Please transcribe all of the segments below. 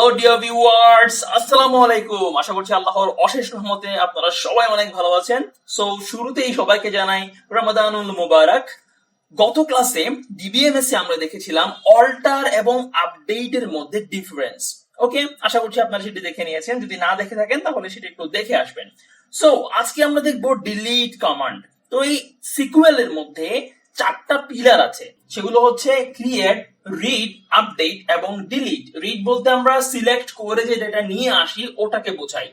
Hello dear viewers, আসসালামু আলাইকুম। আশা করছি আল্লাহর অশেষ রহমতে আপনারা সবাই অনেক ভালো আছেন। সো শুরুতেই সবাইকে জানাই রমাদানুল মুবারক। গত ক্লাসে ডিবিএমএস এ আমরা দেখেছিলাম অল্টার এবং আপডেটের মধ্যে ডিফারেন্স। ওকে, আশা করছি আপনারা সেটি দেখে নিয়েছেন। যদি না দেখে থাকেন তাহলে সেটা একটু দেখে আসবেন। সো আজকে আমরা দেখবো ডিলিট কমান্ড। তো এই সিকুএল এর মধ্যে চারটা পিলার আছে, সেগুলো হচ্ছে ক্রিয়েট, রিড, আপডেট এবং ডিলিট। রিড বলতে আমরা সিলেক্ট করে যে ডেটা নিয়ে আসি ওটাকে বোঝাই।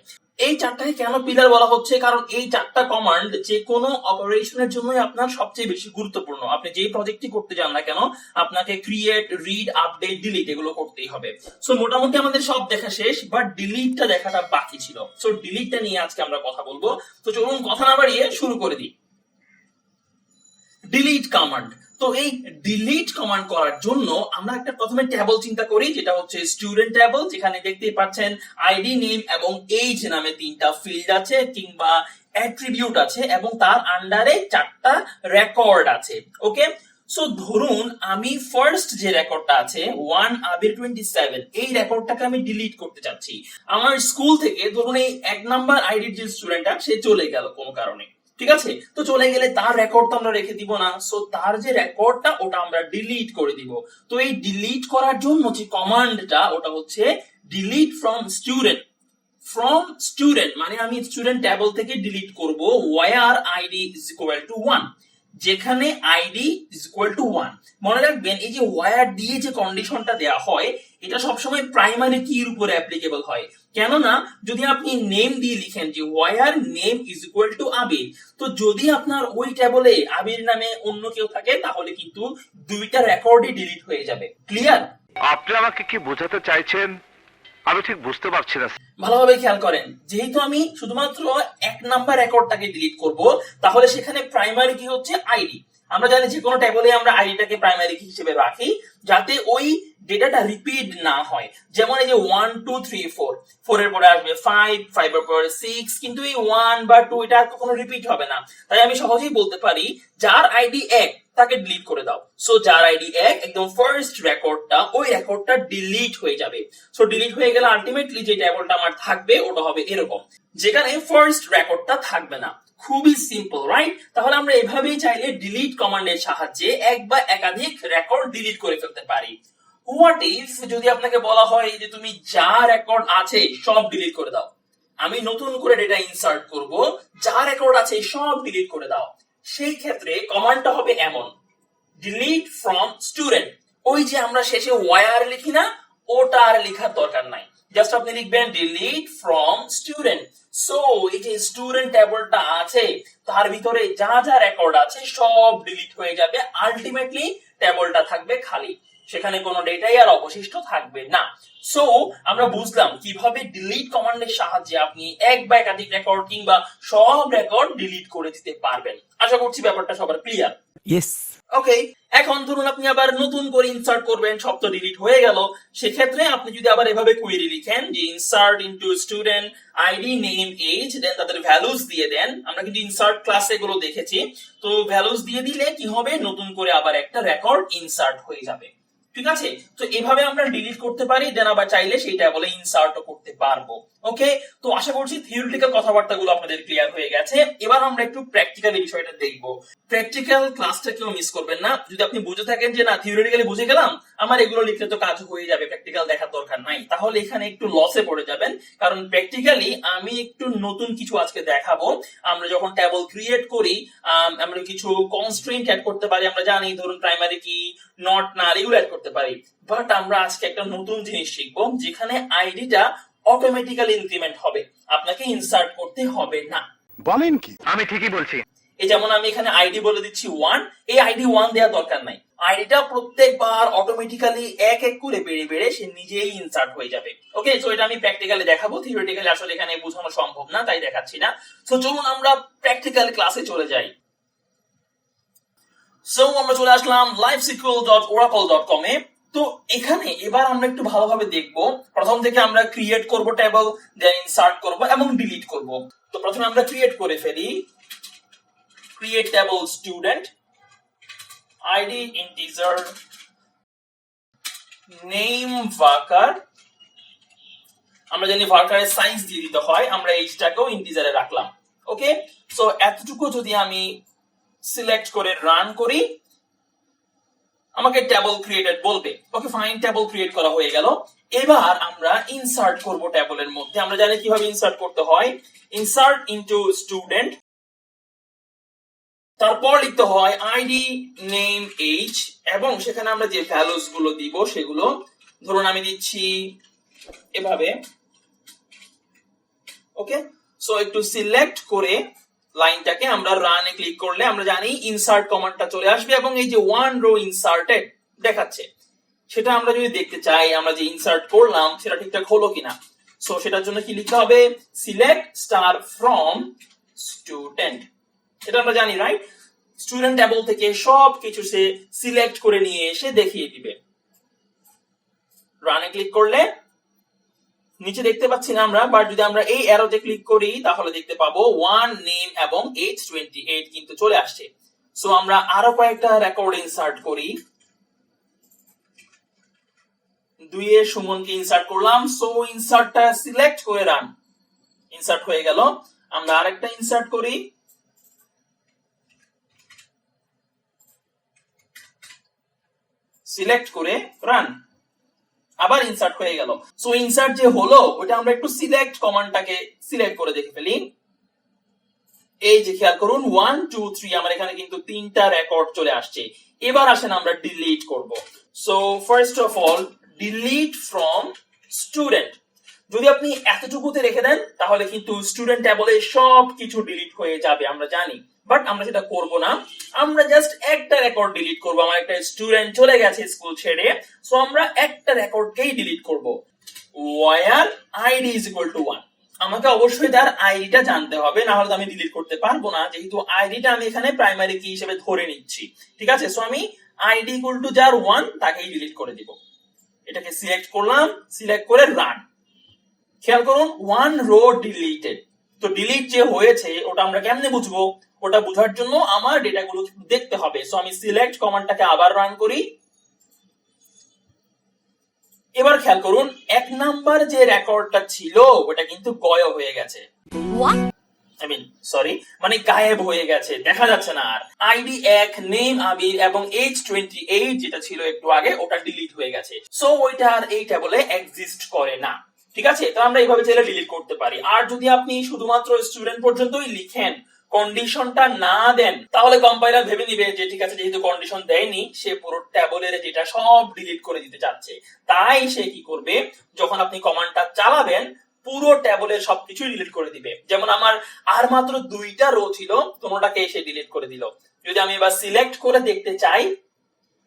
এই চারটাকে কেন পিলার বলা হচ্ছে? কারণ এই চারটা কমান্ড যে কোনো অপারেশনের জন্যই আপনার সবচেয়ে বেশি গুরুত্বপূর্ণ। আপনি যে প্রজেক্টই করতে যান না কেন, আপনাকে ক্রিয়েট, রিড, আপডেট, ডিলিট এগুলো করতেই হবে। সো মোটামুটি আমাদের সব দেখা শেষ, বাট ডিলিটটা দেখাটা বাকি ছিল। সো ডিলিটটা নিয়ে আজকে আমরা কথা বলবো। তো চলুন কথা না বাড়িয়ে শুরু করে দিই। Delete command. তো এই ডিলিট কমান্ড করার জন্য আমরা একটা প্রথমে টেবল চিন্তা করি, যেটা হচ্ছে স্টুডেন্ট টেবল, যেখানে দেখতেই পাচ্ছেন আইডি, নেম এবং এজ নামে তিনটা ফিল্ড আছে কিংবা অ্যাট্রিবিউট আছে এবং তার আন্ডারে চারটা রেকর্ড আছে। ওকে, সো ধরুন আমি ফার্স্ট যে রেকর্ডটা আছে 1 আবির 27, এই রেকর্ডটাকে আমি ডিলিট করতে চাচ্ছি। আমার স্কুল থেকে ধরুন এই 1 নাম্বার আইডির যে স্টুডেন্টটা সে চলে গেল কোনো কারণে। ঠিক আছে, তো চলে গেলে তার রেকর্ড তো আমরা রেখে দিব না। সো তার যে রেকর্ডটা ওটা আমরা ডিলিট করে দিব। তো এই ডিলিট করার জন্য যে কমান্ডটা ওটা হচ্ছে delete from student. From student মানে আমি স্টুডেন্ট টেবল থেকে ডিলিট করব where ID is equal to 1, যেখানে আইডি ইজ ইকুয়াল টু 1। মনে রাখবেন এই যে ওয়্যার দিয়ে যে কন্ডিশনটা দেয়া হয় এটা সবসময় প্রাইমারি কির উপরে অ্যাপ্লিকেবল হয়। কেননা যদি আপনি নেম দিয়ে লিখেন যে where name is equal to Abir, তো যদি আপনার ওই টেবলে আবির নামে অন্য কেউ থাকে তাহলে কিন্তু দুইটা রেকর্ডই ডিলিট হয়ে যাবে। ক্লিয়ার? আপনি আমাকে কি বোঝাতে চাইছেন আমি ঠিক বুঝতে পারছি না। ভালোভাবে খেয়াল করেন, যেহেতু আমি শুধুমাত্র 1 নাম্বার রেকর্ডটাকে ডিলিট করব তাহলে সেখানে প্রাইমারি কি হচ্ছে আইডি। আমরা জানি যে কোনো টেবলে আমরা আইডিটাকে প্রাইমারি কি হিসেবে রাখি যাতে ওই ডেটাটা রিপিট না হয়। যেমন এই যে 1 2 3 4, 4 এর পরে আসবে 5, 5 এর পরে 6, কিন্তু এই 1 বা 2 এটা কখনো রিপিট হবে না। তাই আমি সহজেই বলতে পারি যার আইডি 1 তাকে ডিলিট করে দাও। সো যার আইডি 1 একদম ফার্স্ট রেকর্ডটা, ওই রেকর্ডটা ডিলিট হয়ে যাবে। সো ডিলিট হয়ে গেলে আলটিমেটলি যে টেবলটা আমার থাকবে ওটা হবে এরকম, যেখানে ফার্স্ট রেকর্ডটা থাকবে না। খুবই সিম্পল, রাইট? তাহলে আমরা এভাবেই চাইলে ডিলিট কমান্ডের সাহায্যে এক বা একাধিক রেকর্ড ডিলিট করে ফেলতে পারি। হোয়াট ইফ যদি আপনাকে বলা হয় যে তুমি যা রেকর্ড আছে সব ডিলিট করে দাও, আমি নতুন করে ডেটা ইনসার্ট করব, যা রেকর্ড আছে সব ডিলিট করে দাও। সেই ক্ষেত্রে কমান্ডটা হবে এমন, ডিলিট ফ্রম স্টুডেন্ট। ওই যে আমরা শেষে ওয়্যার লিখি না, ওটা আর লেখার দরকার নাই, জাস্ট আপনি লিখবেন ডিলিট ফ্রম স্টুডেন্ট। সো এই যে স্টুডেন্ট টেবলটা আছে তার ভিতরে যা যা রেকর্ড আছে সব ডিলিট হয়ে যাবে। আলটিমেটলি টেবলটা থাকবে খালি, সেখানে কোনো ডেটাই আর অবশিষ্ট থাকবে না। সো আমরা বুঝলাম কিভাবে ডিলিট কমান্ডের সাহায্যে আপনি এক বা একাধিক রেকর্ড কিংবা সব রেকর্ড ডিলিট করে দিতে পারবেন। আশা করছি ব্যাপারটা সবার ক্লিয়ার। ইয়েস। ওকে, এখন ধরুন আপনি আবার নতুন করে ইনসার্ট করবেন, সব তো ডিলিট হয়ে গেল। সেক্ষেত্রে আপনি যদি আবার এভাবে কোয়েরি লিখেন যে insert into student ID name age, then তাদের ভ্যালুস দিয়ে দেন। আমরা কিন্তু ইনসার্ট ক্লাসে এগুলো দেখেছি। তো ভ্যালুস দিয়ে দিলে কি হবে, নতুন করে আবার একটা রেকর্ড ইনসার্ট হয়ে যাবে। ঠিক আছে, তো এভাবে আমরা ডিলিট করতে পারি, দেন আবার চাইলে সেইটা বলে ইনসার্টও করতে পারবো। ওকে, তো আশা করছি থিওরিটিক্যাল কথাবার্তাগুলো আপনাদের ক্লিয়ার হয়ে গেছে। এবার আমরা একটু প্র্যাকটিক্যাল এই বিষয়টা দেখব। প্র্যাকটিক্যাল ক্লাসটা কেউ মিস করবেন না। যদি আপনি বুঝে থাকেন যে না থিওরিটিক্যালি বুঝে গেলাম, আমার এগুলো লিখলে তো কাজ হয়ে যাবে, প্র্যাকটিক্যাল দেখার দরকার নাই, তাহলে এখানে একটু লসে পড়ে যাবেন। কারণ প্র্যাকটিক্যালি আমি একটু নতুন কিছু আজকে দেখাবো। আমরা যখন টেবল ক্রিয়েট করি আমরা কিছু কনস্ট্রেইন্ট অ্যাড করতে পারি। আমরা জানি ধরুন প্রাইমারি কি, নট, নাল এগুলো অ্যাড করতে পারি। বাট আমরা আজকে একটা নতুন জিনিস শিখবো যেখানে আইডিটা অটোমেটিক্যালি ইনক্রিমেন্ট হবে, আপনাকে ইনসার্ট করতে হবে না। বলেন কি? আমি ঠিকই বলছি। এই যেমন আমি এখানে আইডি বলে দিচ্ছি 1, এই আইডি 1 দেওয়ার দরকার নাই। আইডিটা প্রত্যেকবার অটোমেটিক্যালি এক এক করে বেড়ে বেড়ে সে নিজেই ইনসার্ট হয়ে যাবে। ওকে, সো এটা আমি প্র্যাকটিক্যালি দেখাবো, থিওরিটিক্যালি আসলে এখানে বোঝানো সম্ভব না, তাই দেখাচ্ছি না। সো চলুন আমরা প্র্যাকটিক্যাল ক্লাসে চলে যাই। সো আমরা চলে আসলাম livesql.oracle.com এ। তো এখানে এবার আমরা একটু ভালোভাবে দেখব। প্রথম থেকে আমরা ক্রিয়েট করব টেবল, দেন ইনসার্ট করব এবং ডিলিট করব। তো প্রথমে আমরা ক্রিয়েট করে ফেলি, create table student, ID integer, name ভাকার, আমরা জানি ওয়ার্কারের সাইজ দিয়ে দিতে হয়, আমরা এইটাকেও ইন্টিজারে রাখলাম। ওকে, সো এতটুকু যদি আমি সিলেক্ট করে রান করি আমাকে টেবল ক্রিয়েটেড বলবে। ওকে ফাইন, টেবল ক্রিয়েট করা হয়ে গেল। এবার আমরা ইনসার্ট করব টেবলের মধ্যে। আমরা জানি কিভাবে ইনসার্ট করতে হয়, ইনসার্ট ইনটু স্টুডেন্ট, তারপর লিখতে হয় আইডি নেম এজ, এবং সেখানে আমরা যে ভ্যালুস গুলো দিব সেগুলো, ধরুন আমি দিচ্ছি এভাবে। ওকে, সো একটু সিলেক্ট করে লাইনটাকে আমরা রানে ক্লিক করলে আমরা জানি ইনসার্ট কমান্ডটা চলে আসবে এবং এই যে ওয়ান রো ইনসার্টেড দেখাচ্ছে, সেটা আমরা যদি দেখতে চাই আমরা যে ইনসার্ট করলাম সেটা ঠিকঠাক হলো কিনা। সো সেটার জন্য কি লিখতে হবে, সিলেক্ট স্টার ফ্রম স্টুডেন্ট। এটা আমরা জানি রাইট, স্টুডেন্ট ট্যাবল থেকে সব কিছু সে সিলেক্ট করে নিয়ে এসে দেখিয়ে দিবে। রানে ক্লিক করলে নিচে দেখতে পাচ্ছি না আমরা, বাট যদি আমরা এই অ্যারোতে ক্লিক করি তাহলে দেখতে পাবো ওয়ান নেম এবং এজ 28 কিন্তু চলে আসছে। সো আমরা আরো কয়েকটা রেকর্ড ইনসার্ট করি। 2 এর সুমনকে ইনসার্ট করলাম, সো ইনসার্টটা সিলেক্ট করে রান, ইনসার্ট হয়ে গেল। আমরা আরেকটা ইনসার্ট করি, সিলেক্ট করে রান, আবার ইনসার্ট হয়ে গেল। সো ইনসার্ট যে হলো ওটা আমরা একটু সিলেক্ট কমান্ডটাকে সিলেক্ট করে দেখে ফেলি। এই যে খেয়াল করুন 1 2 3 আমার এখানে কিন্তু 3টা রেকর্ড চলে আসছে। এবার আসেন আমরা ডিলিট করব। So first of all delete from student. যদি আপনি এতটুকুতে রেখে দেন তাহলে কিন্তু স্টুডেন্ট ট্যাবলে সব কিছু ডিলিট হয়ে যাবে আমরা জানি, বাট আমরা সেটা করব না। আমরা জাস্ট একটা রেকর্ড ডিলিট করব। আমার একটা স্টুডেন্ট চলে গেছে স্কুল ছেড়ে, সো আমরা একটা রেকর্ডকেই ডিলিট করব। Where ID is equal to 1। আমাকে অবশ্যই তার আইডিটা জানতে হবে, না হলে আমি ডিলিট করতে পারবো না, যেহেতু আইডিটা আমি এখানে প্রাইমারি কি হিসেবে ধরে নিচ্ছি। ঠিক আছে, সো আমি আইডি ইকুয়াল টু যার 1 তাকেই ডিলিট করে দিব। এটাকে সিলেক্ট করলাম, সিলেক্ট করে রান। খেয়াল করুন 1 রো ডিলিটেড। তো ডিলিট যে হয়েছে ওটা আমরা কেমনে বুঝবো, ওটা বোঝার জন্য আমার ডেটাগুলো দেখতে হবে। সো আমি সিলেক্ট কমান্ডটাকে আবার রান করি। এবার খেয়াল করুন 1 নাম্বার যে রেকর্ডটা ছিল ওটা কিন্তু গায়েব হয়ে গেছে। মানে গায়েব হয়ে গেছে, দেখা যাচ্ছে না আর। আইডি 1, নেম আবির এবং এজ 28 যেটা ছিল একটু আগে ওটা ডিলিট হয়ে গেছে। সো ওইটা আর এই টেবলে এক্সিস্ট করে না। ঠিক আছে, তো আমরা এইভাবে চাইলে ডিলিট করতে পারি। আর যদি আপনি শুধুমাত্র স্টুডেন্ট পর্যন্তই লিখেন, কন্ডিশনটা না দেন, তাহলে কম্পাইলার ভেবে নিবে যে ঠিক আছে যেহেতু কন্ডিশন দেয়নি সে পুরো ট্যাবলের যেটা সব ডিলিট করে দিতে চাচ্ছে। তাই সে কি করবে, যখন আপনি কমান্ডটা চালাবেন পুরো ট্যাবলের সবকিছু ডিলিট করে দিবে। যেমন আমার আর মাত্র 2টা রো ছিল, কোনোটাকে এসে ডিলিট করে দিল। যদি আমি এবার সিলেক্ট করে দেখতে চাই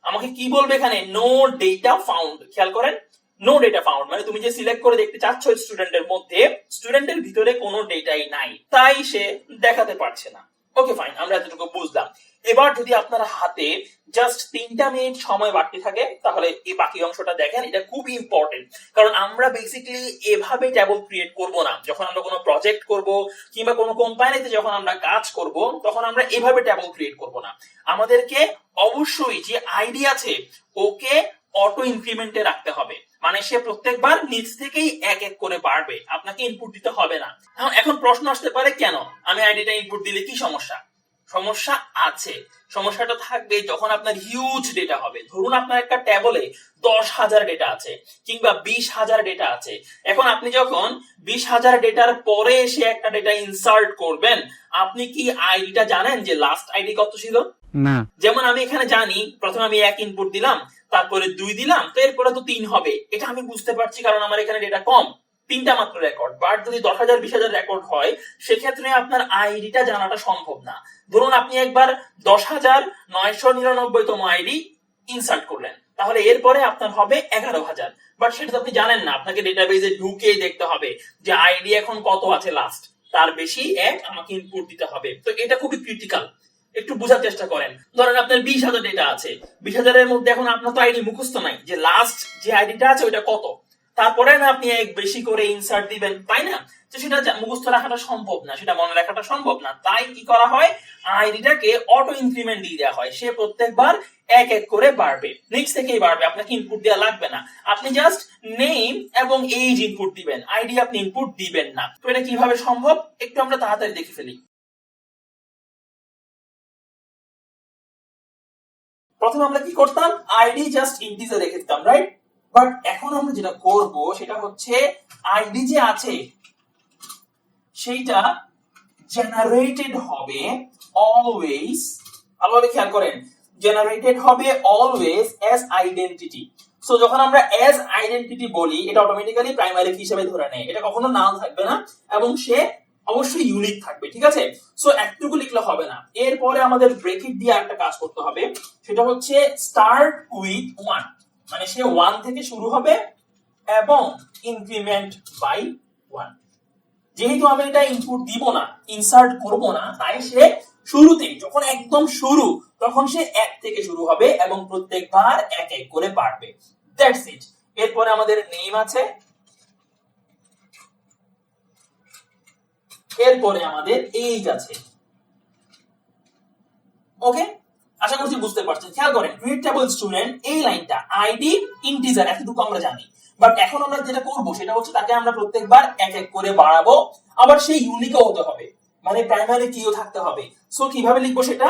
আমাকে কি বলবে এখানে, নো ডেটা ফাউন্ড। খেয়াল করেন নো ডেটা ফাউন্ড মানে তুমি যে সিলেক্ট করে দেখতে চাচ্ছ স্টুডেন্টের মধ্যে, স্টুডেন্টের ভিতরে কোনো ডেটাই নাই, তাই সে দেখাতে পারছে না। ওকে ফাইন, আমরা এতটুকু বুঝলাম। এবার যদি আপনার হাতে জাস্ট 3টা মিনিট সময় বাকি থাকে তাহলে এই বাকি অংশটা দেখেন, এটা খুব ইম্পর্টেন্ট। কারণ আমরা বেসিক্যালি এভাবে ট্যাবল ক্রিয়েট করব না। যখন আমরা কোনো প্রজেক্ট করব কিংবা কোনো কোম্পানিতে যখন আমরা কাজ করব তখন আমরা এভাবে ট্যাবল ক্রিয়েট করব না। আমাদেরকে অবশ্যই যে আইডি আছে ওকে অটো ইনক্রিমেন্টে রাখতে হবে, মানে সে প্রত্যেকবার নিচ থেকেই এক এক করে বাড়বে, আপনাকে ইনপুট দিতে হবে না। এখন প্রশ্ন আসতে পারে কেন আমি আইডিটা ইনপুট দিলে কি সমস্যা? সমস্যা আছে। সমস্যাটা থাকবে যখন আপনার হিউজ ডেটা হবে। ধরুন আপনার একটা ট্যাবলে 10,000 ডেটা আছে কিংবা 20,000 ডেটা আছে। এখন আপনি যখন 20,000 ডেটার পরে এসে একটা ডেটা ইনসার্ট করবেন, আপনি কি আইডিটা জানেন যে লাস্ট আইডি কত ছিল? না। যেমন আমি এখানে জানি প্রথমে আমি 1 ইনপুট দিলাম, তারপরে 2 দিলাম, তো এরপরে তো 3 হবে। এটা আমি বুঝতে পারছি কারণ আমার এখানে ডেটা কম, 3টা মাত্র রেকর্ড। বাট যদি 10,000 20,000 রেকর্ড হয় সেক্ষেত্রে আপনার আইডিটা জানাটা সম্ভব না। ধরুন আপনি একবার 10,999তম আইডি ইনসার্ট করলেন, তাহলে এরপরে আপনার হবে 11,000। বাট সেটা তো আপনি জানেন না, আপনাকে ডেটাবেজে ঢুকেই দেখতে হবে যে আইডি এখন কত আছে লাস্ট, তার বেশি এক আমাকে ইনপুট দিতে হবে। তো এটা খুবই ক্রিটিক্যাল, একটু বোঝার চেষ্টা করেন। ধরেন আপনার 20,000 ডেটা আছে, 20,000 এর মধ্যে এখন আপনার তো আইডি মুখস্থ নাই যে লাস্ট যে আইডিটা আছে ওটা কত। তারপরে না আপনি এক বেশি করে ইনসার্ট দিবেন, তাই না? তো সেটা মুখস্থ রাখাটা সম্ভব না, সেটা মনে রাখাটা সম্ভব না। তাই কি করা হয়, আইডিটাকে অটো ইনক্রিমেন্ট দিয়ে দেওয়া হয়। সে প্রত্যেকবার এক এক করে বাড়বে, নেক্সট থেকেই বাড়বে, আপনাকে ইনপুট দেওয়া লাগবে না। আপনি জাস্ট নেম এবং এজ ইনপুট দিবেন, আইডি আপনি ইনপুট দিবেন না। তো এটা কিভাবে সম্ভব একটু আমরা তাড়াতাড়ি দেখে ফেলি। প্রথমে আমরা কি করতাম, আইডি জাস্ট ইন্টিজার রেখে দিতাম, রাইট? বাট এখন আমরা যেটা করব সেটা হচ্ছে আইডি যে আছে সেইটা জেনারেটেড হবে অলওয়েজ, ভালোভাবে খেয়াল করেন, জেনারেটেড হবে অলওয়েজ অ্যাজ আইডেন্টিটি। সো যখন আমরা অ্যাজ আইডেন্টিটি বলি, এটা অটোমেটিক্যালি প্রাইমারি কি হিসেবে ধরে নেয়, এটা কখনো নাল থাকবে না এবং সে অবশ্যই ইউনিক থাকবে, ঠিক আছে? সো একটুকু লিখলে হবে না, এরপরে আমাদের ব্রেকেট দিয়ে একটা কাজ করতে হবে, সেটা হচ্ছে স্টার্ট উইথ 1, মানে সে 1 থেকে শুরু হবে এবং ইনক্রিমেন্ট বাই 1। যেহেতু আমি এটা ইনপুট দিব না, ইনসার্ট করব না, তাই সে শুরুতেই যখন একদম শুরু তখন সে 1 থেকে শুরু হবে এবং প্রত্যেকবার এক এক করে বাড়বে। That's it. এরপরে আমাদের নেম আছে, এরপরে আমাদের এজ আছে। ওকে, আশা করছি বুঝতে পারছেন। খেয়াল করেন, ক্রিয়েট টেবল স্টুডেন্ট, এই লাইনটা আইডি ইন্টিজার এতটুকু আমরা জানি, বাট এখন আমরা যেটা করব সেটা হচ্ছে তাকে আমরা প্রত্যেকবার এক এক করে বাড়াবো, আবার সেই ইউনিকও হতে হবে, মানে প্রাইমারি কিও থাকতে হবে। সো কিভাবে লিখবো সেটা,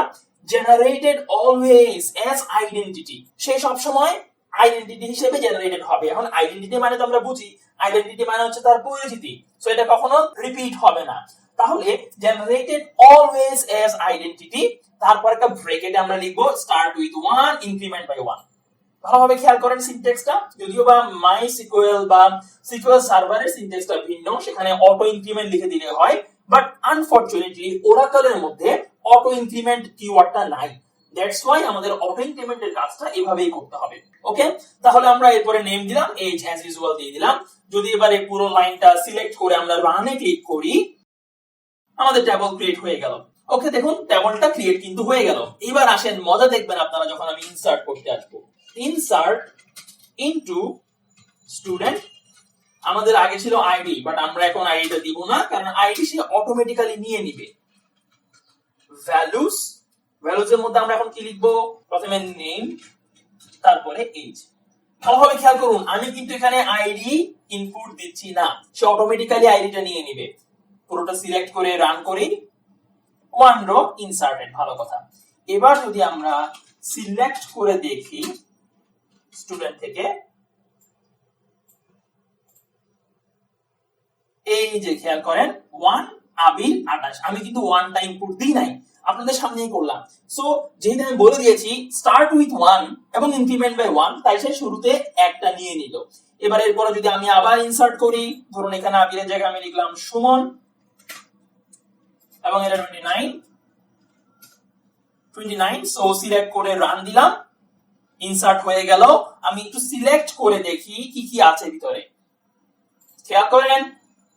জেনারেটেড অলওয়েজ অ্যাজ আইডেন্টিটি, সে সব সময় আইডেন্টিটি হিসেবে জেনারেটেড হবে। এখন আইডেন্টিটি মানে তো আমরা বুঝি, আইডেন্টিটি মানে হচ্ছে তার পরিচিতি, সো এটা কখনো রিপিট হবে না। তাহলে জেনারেটেড অলওয়েজ অ্যাজ আইডেন্টিটি, তারপর একটা ব্র্যাকেটে আমরা লিখবো স্টার্ট উইথ 1 ইনক্রিমেন্ট বাই 1। ভালোভাবে খেয়াল করেন সিনট্যাক্সটা, যদিও বা মাই সিকিউএল বা সিকিউএল সার্ভারের সিনট্যাক্সটা ভিন্ন, সেখানে অটো ইনক্রিমেন্ট লিখে দিলে হয়, বাট আনফরচুনেটলি ওরাকলের মধ্যে অটো ইনক্রিমেন্ট কিওয়ার্ডটা নাই। দ্যাটস ওয়াই আমাদের অটো ইনক্রিমেন্টের কাজটা এভাবেই করতে হবে। ওকে, তাহলে আমরা এরপরে নেম দিলাম, এজ অ্যাজ ইউজুয়াল দিয়ে দিলাম। যদি এবারে পুরো লাইনটা সিলেক্ট করে আমরা রানে ক্লিক করি, আমাদের টেবল ক্রিয়েট হয়ে গেল। ওকে, দেখুন টেবলটা ক্রিয়েট কিন্তু হয়ে গেল। এবার আসেন, মজা দেখবেন আপনারা যখন আমি ইনসার্ট করতে আসবো। ইনসার্ট ইনটু স্টুডেন্ট, আমাদের আগে ছিল আইডি, বাট আমরা এখন আইডিটা দিব না, কারণ আইডি সে অটোমেটিক্যালি নিয়ে নিবে। ভ্যালুস, ভ্যালুস এর মধ্যে আমরা এখন কি লিখবো, প্রথমে নেম, তারপরে এজ। ভালোভাবে খেয়াল করুন, আমি কিন্তু এখানে আইডি ইনপুট দিচ্ছি না, সে অটোমেটিক্যালি আইডিটা নিয়ে নিবে। পুরোটা সিলেক্ট করে রান করি, 1 রো ইনসার্টেড, ভালো কথা। এবার যদি আমরা সিলেক্ট করে দেখি স্টুডেন্ট থেকে, এই যে খেয়াল করেন 1 আবির 28, আমি কিন্তু 1টা ইনপুট দিই নাই, আপনাদের সামনেই করলাম। সো যেহেতু আমি বলে দিয়েছি স্টার্ট উইথ 1 এবং ইনক্রিমেন্ট বাই 1, তাই সে শুরুতে একটা নিয়ে নিল। এবার এরপরে যদি আমি আবার ইনসার্ট করি, ধরুন এখানে আবিরের জায়গায় আমি লিখলাম সুমন এবং এটা 29, সো সিলেক্ট করে রান দিলাম, ইনসার্ট হয়ে গেল। আমি একটু সিলেক্ট করে দেখি কি কি আছে ভিতরে। খেয়াল করেন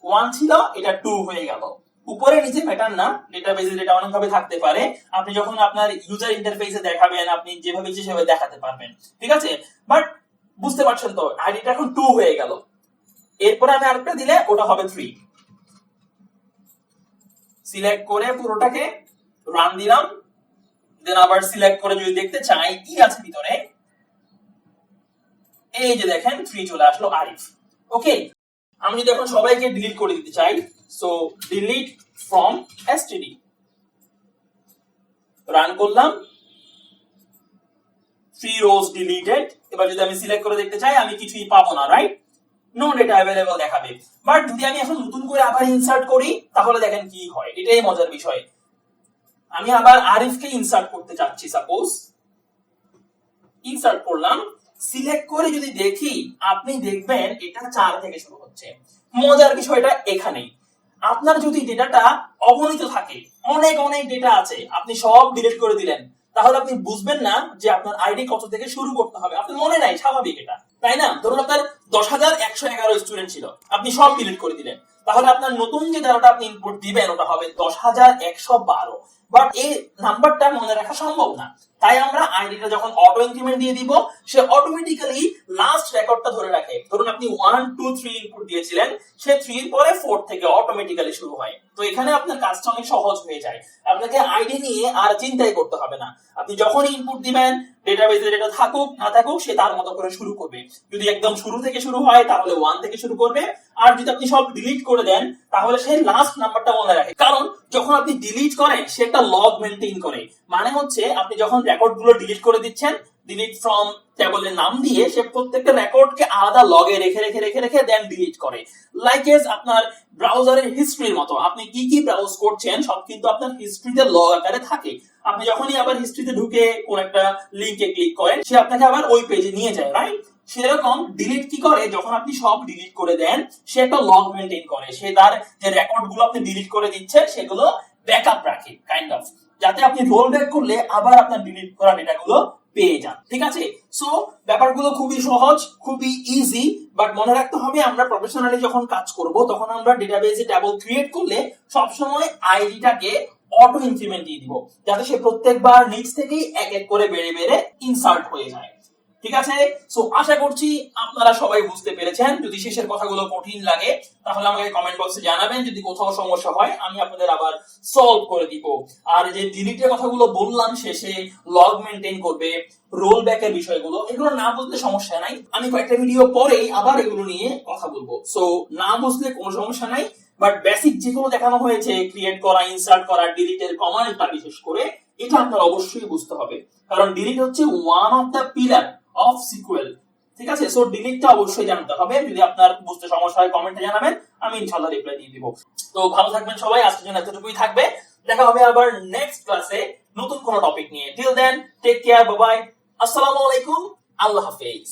1 ছিল, এটা 2 হয়ে গেল। উপরে নিচে প্যাটার্ন না, ডেটাবেজে এটা অনেক ভাবে থাকতে পারে, আপনি যখন আপনার ইউজার ইন্টারফেসে দেখাবেন আপনি যেভাবে ইচ্ছে সেভাবে দেখাতে পারবেন, ঠিক আছে? বাট বুঝতে পারছেন তো, আইডিটা এখন 2 হয়ে গেল। এরপরে আমি আরেকটা দিলে ওটা হবে 3। সিলেক্ট করে পুরোটাকে রান দিলাম, দেন আবার সিলেক্ট করে যদি দেখতে চাই কি আছে ভিতরে, এই যে দেখেন 3 চলে আসলো, আরিফ। ওকে, আমি যদি এখন সবাইকে ডিলিট করে দিতে চাই, so delete from STD, run করলাম, 3 রোজ ডিলিটেড। এবার যদি আমি সিলেক্ট করে দেখতে চাই আমি কিছুই পাবো না, রাইট? নো ডেটা अवेलेबल দেখাবে। বাট যদি আমি এখন নতুন করে আবার ইনসার্ট করি, তাহলে দেখেন কি হয়, এটাই মজার বিষয়। আমি আবার আরিফকে ইনসার্ট করতে চাচ্ছি, সাপোজ ইনসার্ট করলাম, সিলেক্ট করে যদি দেখি আপনি দেখবেন এটা 4 থেকে শুরু হচ্ছে। মজার বিষয়টা এখানেই, আপনার যদি ডেটাটা অগণিত থাকে, অনেক অনেক ডেটা আছে, আপনি সব ডিলিট করে দিলেন, তাহলে আপনি বুঝবেন না যে আপনার আইডি কত থেকে শুরু করতে হবে, আপনার মনে নাই, স্বাভাবিক এটা, তাই না? ধরুন আপনার 10,111 স্টুডেন্ট ছিল, আপনি সব ডিলিট করে দিলেন, তাহলে আপনার নতুন যে ডাটা আপনি ইনপুট দিবেন ওটা হবে 10,112। বাট এই নাম্বারটা মনে রাখা সম্ভব না, তাই আমরা আইডিটা যখন অটো ইনক্রিমেন্ট দিয়ে দিব সে অটোমেটিক্যালি লাস্ট রেকর্ডটা ধরে রাখে। ধরুন আপনি 1 2 3 ইনপুট দিয়েছিলেন, সে 3 এর পরে 4 থেকে অটোমেটিক্যালি শুরু হয়। তো এখানে আপনার কাজটা অনেক সহজ হয়ে যায়, আপনাকে আইডি নিয়ে আর চিন্তাই করতে হবে না। আপনি যখন ইনপুট দিবেন ডেটাবেজে ডেটা থাকুক না থাকুক সে তার মতো করে শুরু করবে। যদি একদম শুরু থেকে শুরু হয় তাহলে 1 থেকে শুরু করবে, আর যদি আপনি সব ডিলিট করে দেন তাহলে সে লাস্ট নাম্বারটা মনে রাখে। কারণ যখন আপনি ডিলিট করেন সে একটা লগ মেইনটেইন করে, মানে হচ্ছে আপনি যখন রেকর্ড গুলো ডিলিট করে দিচ্ছেন ডিলিট ফ্রম টেবলের নাম দিয়ে সে প্রত্যেকটা রেকর্ডকে আলাদা লগে রেখে রেখে রেখে রেখে দেন ডিলিট করে। লাইক এজ আপনার ব্রাউজারের হিস্ট্রির মতো, আপনি কি কি ব্রাউজ করছেন সব কিন্তু আপনার হিস্ট্রিতে লগ আকারে থাকে। আপনি যখনই আবার হিস্ট্রিতে ঢুকে কোন একটা লিংকে ক্লিক করেন সে আপনাকে আবার ওই পেজে নিয়ে যায়, রাইট? সেরকম ডিলিট কি করে, যখন আপনি সব ডিলিট করে দেন সে একটা লগ মেইনটেইন করে, সে তার যে রেকর্ড গুলো আপনি ডিলিট করে দিচ্ছেন সেগুলো ব্যাকআপ রাখে কাইন্ড অফ, যাতে আপনি রোল ব্যাক করলে আবার আপনার ডিলিট করা ডেটাগুলো পেয়ে যান। ঠিক আছে, সো ব্যাপারগুলো খুবই সহজ, খুবই ইজি, বাট মনে রাখতে হবে আমরা প্রফেশনালি যখন কাজ করব তখন আমরা ডেটাবেজে টেবল ক্রিয়েট করলে সবসময় আইডিটাকে অটো ইনক্রিমেন্ট দিয়ে দিব, যাতে সে প্রত্যেকবার নিচ থেকেই এক এক করে বেড়ে বেড়ে ইনসার্ট হয়ে যায়। ঠিক আছে, সো আশা করছি আপনারা সবাই বুঝতে পেরেছেন। যদি শেষের কথাগুলো কঠিন লাগে তাহলে আমাকে কমেন্ট বক্সে জানাবেন, যদি কোথাও সমস্যা হয় আমি আপনাদের আবার সলভ করে দিব। আর যে ডিলিটের কথাগুলো বললাম শেষে, লগ মেইনটেইন করবে, রোল ব্যাকের বিষয়গুলো, এগুলো না বুঝলে সমস্যা নাই, আমি কয়েকটা ভিডিও পরেই আবার এগুলো নিয়ে কথা বলবো। সো না বুঝলে কোনো সমস্যা নাই, বাট বেসিক যেগুলো দেখানো হয়েছে ক্রিয়েট করা, ইনসার্ট করা, ডিলিটের কমান্ডটা বিশেষ করে এটা আপনার অবশ্যই বুঝতে হবে, কারণ ডিলিট হচ্ছে one of the pillar of sequel. ঠিক আছে, সো ডিলিটটা অবশ্যই জানতে হবে। যদি আপনার বুঝতে সমস্যা হয় কমেন্টে জানাবেন, আমি ইনশাআল্লাহ রিপ্লাই দিয়ে দিব। তো ভালো থাকবেন সবাই, আজকের জন্য এতটুকুই থাকবে। দেখা হবে আবার নেক্সট ক্লাসে নতুন কোনো টপিক নিয়ে। Till then take care, bye bye, আসসালামু আলাইকুম, আল্লাহ হাফেজ।